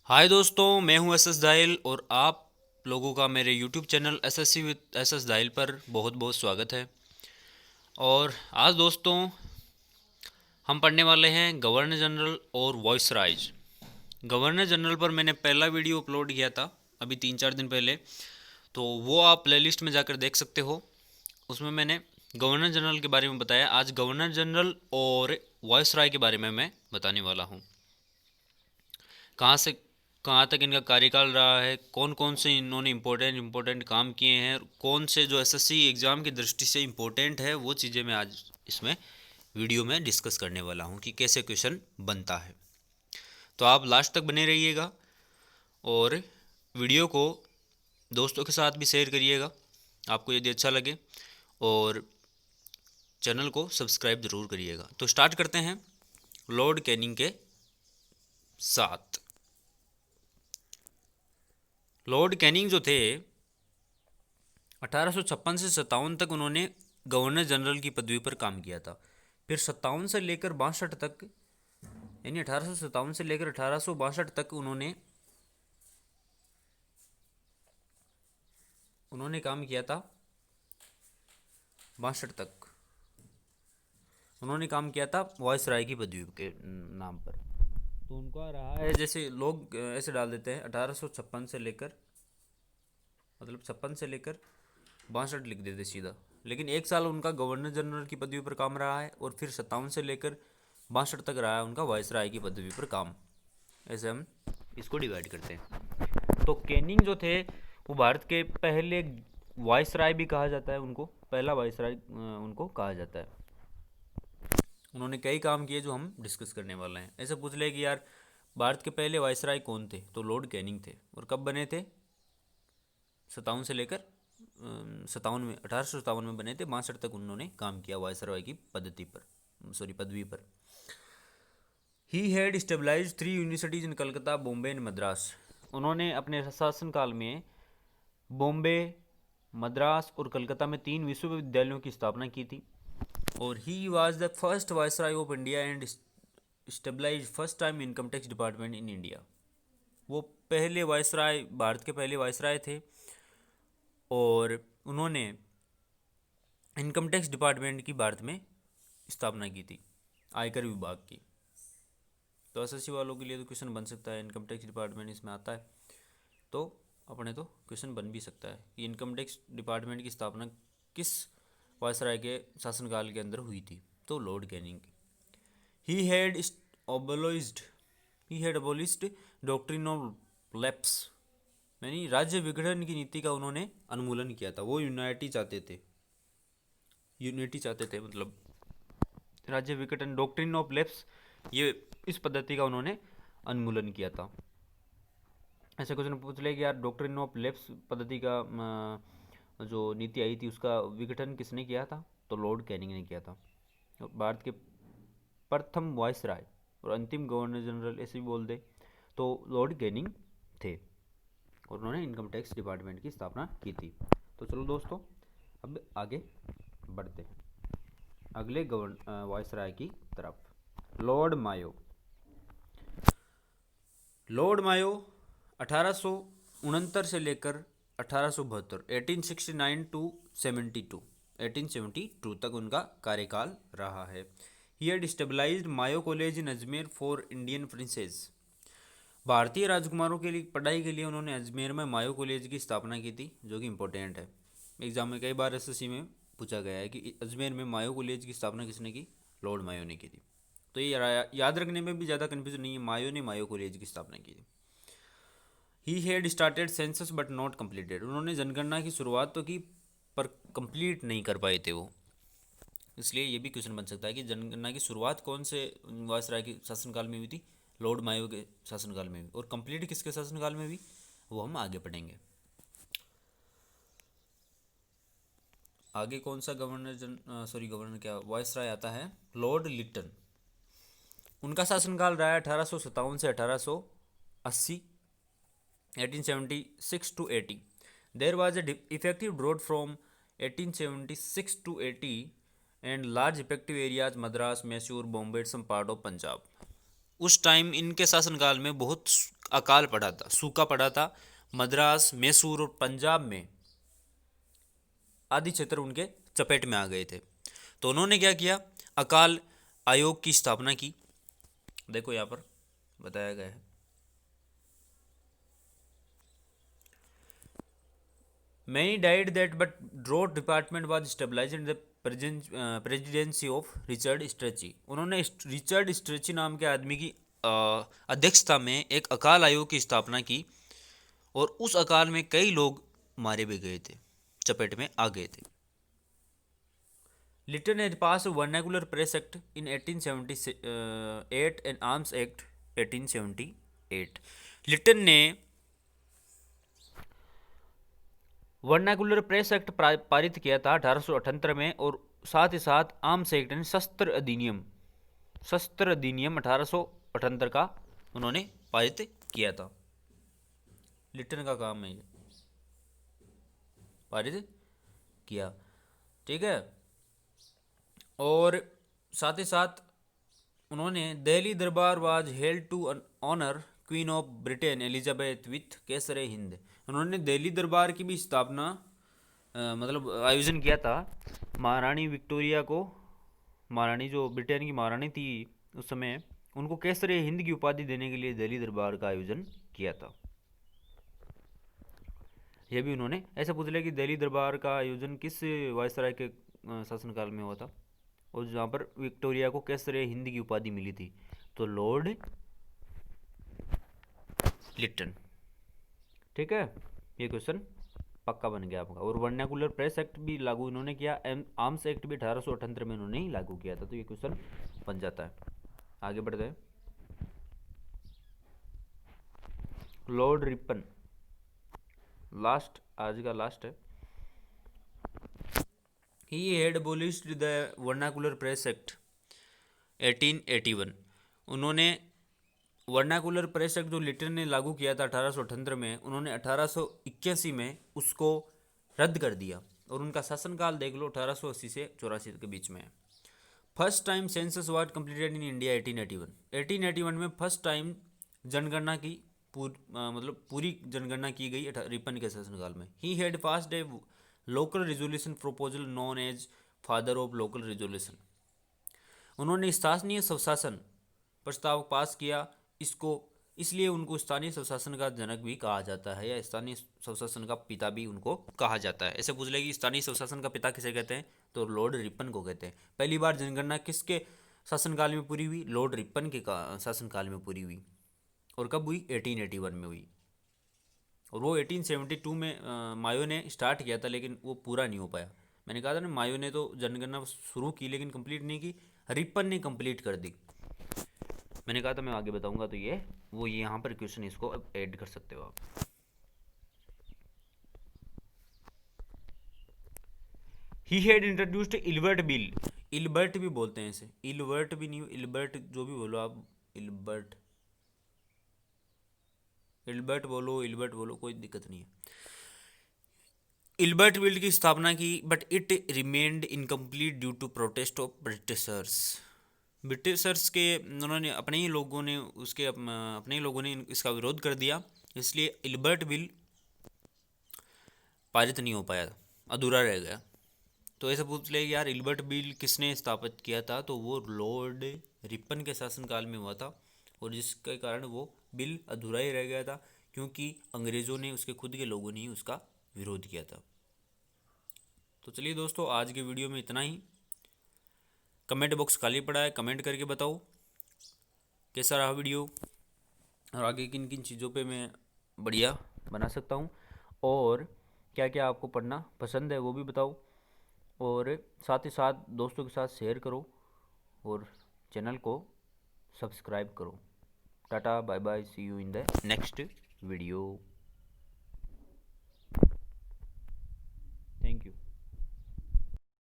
हाय दोस्तों, मैं हूं एस एस दाहिल और आप लोगों का मेरे YouTube channel SSC with S S Dahil पर बहुत बहुत स्वागत है। और आज दोस्तों हम पढ़ने वाले हैं गवर्नर जनरल और वॉइसरायज। गवर्नर जनरल पर मैंने पहला वीडियो अपलोड किया था अभी 3-4 दिन पहले, तो वो आप प्लेलिस्ट में जाकर देख सकते हो। उसमें मैंने गवर्नर जनरल के बारे में बताया। आज गवर्नर जनरल और वॉइसराय के बारे में मैं बताने वाला हूँ। कहाँ से कहाँ तक इनका कार्यकाल रहा है, कौन कौन से इन्होंने इम्पोर्टेंट काम किए हैं, कौन से जो एसएससी एग्ज़ाम की दृष्टि से इम्पोर्टेंट है, वो चीज़ें मैं आज इसमें वीडियो में डिस्कस करने वाला हूँ कि कैसे क्वेश्चन बनता है। तो आप लास्ट तक बने रहिएगा और वीडियो को दोस्तों के साथ भी शेयर करिएगा आपको यदि अच्छा लगे, और चैनल को सब्सक्राइब ज़रूर करिएगा। तो स्टार्ट करते हैं लॉर्ड कैनिंग के साथ। लॉर्ड कैनिंग जो थे 1856 से 57 तक उन्होंने गवर्नर जनरल की पदवी पर काम किया था। फिर 57 से लेकर 62 तक, यानी 1857 से लेकर 1862 तक उन्होंने काम किया था। 62 तक उन्होंने काम किया था वॉइसराय की पदवी के नाम पर। तो उनका रहा है, जैसे लोग ऐसे डाल देते हैं 1856 से लेकर, मतलब 56 से लेकर 62 लिख देते सीधा, लेकिन एक साल उनका गवर्नर जनरल की पदवी पर काम रहा है और फिर 57 से लेकर 62 तक रहा है उनका वायसराय की पदवी पर काम। ऐसे हम इसको डिवाइड करते हैं। तो कैनिंग जो थे वो भारत के पहले वायसराय भी कहा जाता है उनको, पहला वायसराय उनको कहा जाता है। उन्होंने कई काम किए जो हम डिस्कस करने वाले हैं। ऐसे पूछ ले कि यार भारत के पहले वायसराय कौन थे, तो लॉर्ड कैनिंग थे। और कब बने थे? 57 से लेकर 57 में, 1857 में बने थे। 62 तक उन्होंने काम किया वायसराय की पदवी पर। He had stabilize 3 universities in Calcutta, Bombay and Madras. उन्होंने अपने शासनकाल में बॉम्बे, मद्रास और कलकत्ता में 3 विश्वविद्यालयों की स्थापना की थी। और he was the first viceroy of India and stabilize first time income tax department in India. वो पहले वायसराय, भारत के पहले वायसराय थे और उन्होंने इनकम टैक्स डिपार्टमेंट की भारत में स्थापना की थी, आयकर विभाग की। तो एसएससी वालों के लिए तो क्वेश्चन बन सकता है, इनकम टैक्स डिपार्टमेंट इसमें आता है तो अपने तो क्वेश्चन बन भी सकता है कि इनकम टैक्स डिपार्टमेंट की स्थापना किस वायसराय के शासनकाल के अंदर हुई थी। तो lord Canning. He had abolished he had abolished doctrine of lapse, यानी राज्य विघटन की नीति का उन्होंने अनुमूलन किया था। वो यूनिटी चाहते थे, मतलब राज्य विघटन, डॉक्ट्रिन ऑफ लैप्स, ये इस पद्धति का उन्होंने अनुमूलन किया था। ऐसे क्वेश्चन पूछ ले कि यार डॉक्ट्रिन ऑफ लैप्स पद्धति का जो नीति आई थी उसका विघटन किसने किया था, तो लॉर्ड कैनिंग ने किया था। भारत के प्रथम वायसराय और अंतिम गवर्नर जनरल ऐसे भी बोल दे तो लॉर्ड कैनिंग थे, और उन्होंने इनकम टैक्स डिपार्टमेंट की स्थापना की थी। तो चलो दोस्तों अब आगे बढ़ते हैं अगले वायसराय की तरफ। लॉर्ड मायो 1869 से लेकर 1872, 1869 टू 72, 1872 तक उनका कार्यकाल रहा है। He had stabilized Mayo college in Ajmer for Indian princes. भारतीय राजकुमारों के लिए पढ़ाई के लिए उन्होंने अजमेर में मायो कॉलेज की स्थापना की थी, जो कि इम्पोर्टेंट है। एग्जाम में कई बार एसएससी में पूछा गया है कि अजमेर में मायो कॉलेज की स्थापना किसने की, लॉर्ड मायो ने की थी। तो ये याद रखने में भी ज़्यादा कन्फ्यूजन नहीं है, मायो ने मायो कॉलेज की स्थापना की थी। He had started census but not completed. उन्होंने जनगणना की शुरुआत तो की पर कंप्लीट नहीं कर पाए थे वो, इसलिए ये भी क्वेश्चन बन सकता है कि जनगणना की शुरुआत कौन से वायसराय के शासनकाल में हुई थी, लॉर्ड मायो के शासनकाल में भी, और कंप्लीट किसके शासनकाल में भी, वो हम आगे पढ़ेंगे। आगे कौन सा गवर्नर क्या वायसराय आता है, लॉर्ड लिटन। उनका शासनकाल रहा है 1857 से 1880, 1876 to 80. There was a effective drought from 1876 to 80 and large effective areas Madras, Mysore, Bombay, some part of Punjab. उस टाइम इनके शासनकाल में बहुत अकाल पड़ा था, सूखा पड़ा था। मद्रास, मैसूर और पंजाब में आदि क्षेत्र उनके चपेट में आ गए थे। तो उन्होंने क्या किया, अकाल आयोग की स्थापना की। देखो यहाँ पर बताया गया है, many died that but drought department was stabilized in the presidency of Richard stretchy. उन्होंने रिचर्ड स्ट्रेची नाम के आदमी की अध्यक्षता में एक अकाल आयोग की स्थापना की, और उस अकाल में कई लोग मारे भी गए थे, चपेट में आ गए थे। Liton had passed vernacular press act in 1878 and arms act 1878। Liton ने वर्नाकुलर प्रेस एक्ट पारित किया था 1878 में, और साथ ही साथ आर्म्स एक्ट यानी शस्त्र अधिनियम 1878 का उन्होंने पारित किया था। लिटन का काम है ये, पारित किया, ठीक है। और साथ ही साथ उन्होंने Delhi Durbar was held to honour queen of Britain Elizabeth with Kaisare Hind. उन्होंने दिल्ली दरबार की भी स्थापना मतलब आयोजन किया था महारानी विक्टोरिया को, महारानी जो ब्रिटेन की महारानी थी उस समय, उनको केसरे हिंद की उपाधि देने के लिए दिल्ली दरबार का आयोजन किया था। यह भी उन्होंने ऐसा पूछ लिया कि दिल्ली दरबार का आयोजन किस वायसराय के शासनकाल में हुआ था, और जहाँ पर विक्टोरिया को केसरे हिंद की उपाधि मिली थी, तो लॉर्ड लिटन, ठीक है। ये क्वेश्चन पक्का बन गया आपका। और वर्नाकुलर प्रेस एक्ट भी लागू इन्होंने किया, आर्म्स एक्ट भी 1878 में इन्होंने ही लागू किया था, तो ये क्वेश्चन बन जाता है। आगे बढ़ते हैं। लॉर्ड रिपन, लास्ट, आज का लास्ट है। He had abolished the vernacular press act 1881। उन्होंने वर्नाकुलर प्रेस एक्ट जो लिटन ने लागू किया था 1878 में, उन्होंने 1881 में उसको रद्द कर दिया, और उनका शासनकाल देख लो 1880 से 84 के बीच में है। First time census was completed in India 1881। 1881 में फर्स्ट टाइम जनगणना की मतलब पूरी जनगणना की गई रिपन के शासनकाल में। He had passed a local resolution proposal known as father of local resolution. उन्होंने स्थानीय स्वशासन प्रस्ताव पास किया, इसको इसलिए उनको स्थानीय स्वशासन का जनक भी कहा जाता है, या स्थानीय स्वशासन का पिता भी उनको कहा जाता है। ऐसे पूछ ले कि स्थानीय स्वशासन का पिता किसे कहते हैं, तो लॉर्ड रिपन को कहते हैं। पहली बार जनगणना किसके शासनकाल में पूरी हुई, लॉर्ड रिपन के शासनकाल में पूरी हुई, और कब हुई, 1881 में हुई। और वो 1872 में मायो ने स्टार्ट किया था, लेकिन वो पूरा नहीं हो पाया। मैंने कहा था ना, मायो ने तो जनगणना शुरू की लेकिन कंप्लीट नहीं की, रिपन ने कंप्लीट कर दी। मैंने कहा था मैं आगे बताऊंगा, तो ये वो यहाँ पर क्वेश्चन इसको ऐड कर सकते हो आप। He had introduced Ilbert bill, Ilbert भी बोलते हैं इसे, इल्बर्ट भी नहीं, इल्बर्ट जो भी बोलो आप, इल्बर्ट, इल्बर्ट बोलो, इल्बर्ट बोलो, कोई दिक्कत नहीं है। इल्बर्ट बिल की स्थापना की, but it remained incomplete due to protest of Britishers. Britishers के उन्होंने अपने ही लोगों ने उसके अपने ही लोगों ने इसका विरोध कर दिया, इसलिए इल्बर्ट बिल पारित नहीं हो पाया, अधूरा रह गया। तो ऐसा पूछ ले यार इल्बर्ट बिल किसने स्थापित किया था, तो वो लॉर्ड रिपन के शासनकाल में हुआ था, और जिसके कारण वो बिल अधूरा ही रह गया था, क्योंकि अंग्रेज़ों ने, उसके खुद के लोगों ने ही उसका विरोध किया था। तो चलिए दोस्तों, आज के वीडियो में इतना ही। कमेंट बॉक्स खाली पड़ा है, कमेंट करके बताओ कैसा रहा वीडियो, और आगे किन किन चीज़ों पे मैं बढ़िया बना सकता हूँ, और क्या क्या आपको पढ़ना पसंद है वो भी बताओ, और साथ ही साथ दोस्तों के साथ शेयर करो, और चैनल को सब्सक्राइब करो। Tata bye bye, see you in the next video.